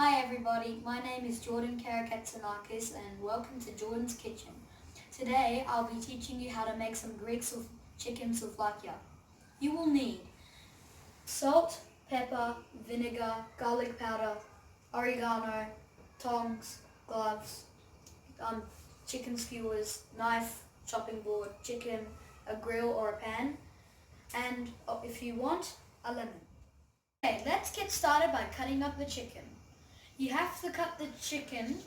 Hi everybody, my name is Jordan Karakatsanakis and welcome to Jordan's Kitchen. Today I'll be teaching you how to make some Greek chicken souvlakia. You will need salt, pepper, vinegar, garlic powder, oregano, tongs, gloves, chicken skewers, knife, chopping board, chicken, a grill or a pan, and if you want, a lemon. Okay, let's get started by cutting up the chicken. You have to cut the chicken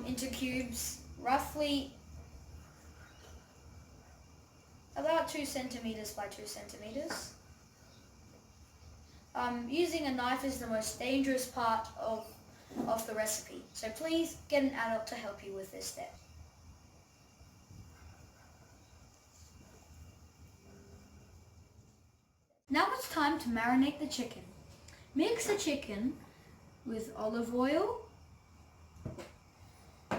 into cubes, roughly about 2 centimeters by 2 centimeters. Using a knife is the most dangerous part of the recipe, so please get an adult to help you with this step. Now it's time to marinate the chicken. Mix the chicken with olive oil, a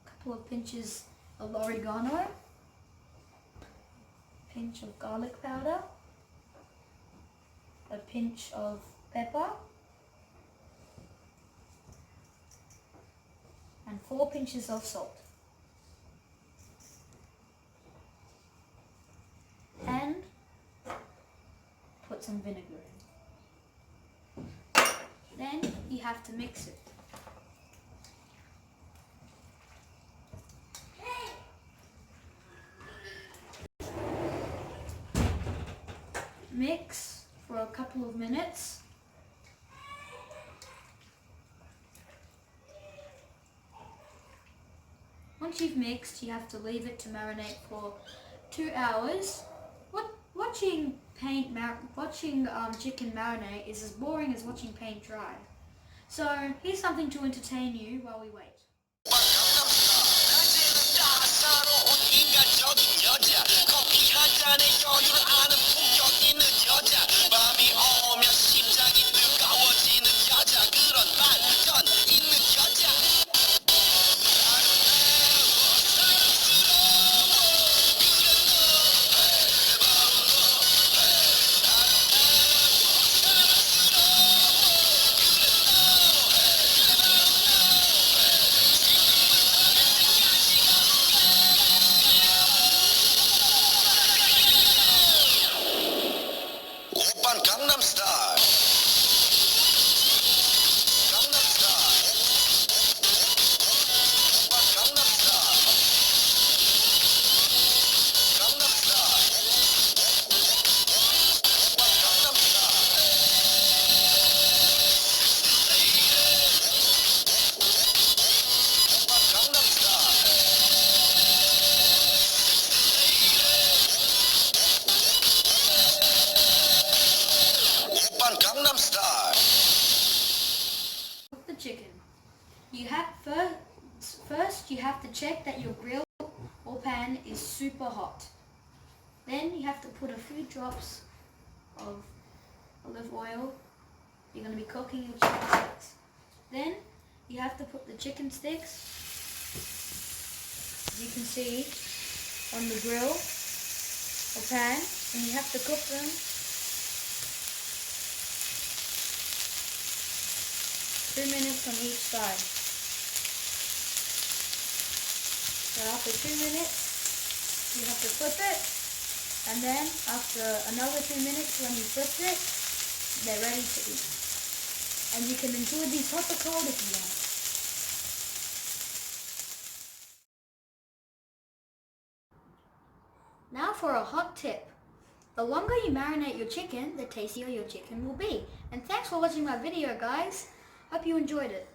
couple of pinches of oregano, a pinch of garlic powder, a pinch of pepper, and 4 pinches of salt. And put some vinegar in. Then you have to mix it. Mix for a couple of minutes. Once you've mixed, you have to leave it to marinate for 2 hours. Watching chicken marinate is as boring as watching paint dry. So here's something to entertain you while we wait. Gangnam Style. Gangnam Style. Gangnam Style. Gangnam Style. Gangnam Style. Gangnam Style. Gangnam Style. The chicken. You have first you have to check that your grill or pan is super hot. Then you have to put a few drops of olive oil. You're going to be cooking your chicken sticks. Then you have to put the chicken sticks, as you can see, on the grill or pan, and you have to cook them 2 minutes on each side. So after 2 minutes, you have to flip it, and then after another 2 minutes when you flip it, they're ready to eat. And you can enjoy these hot or cold if you want. Now for a hot tip. The longer you marinate your chicken, the tastier your chicken will be. And thanks for watching my video, guys. Hope you enjoyed it.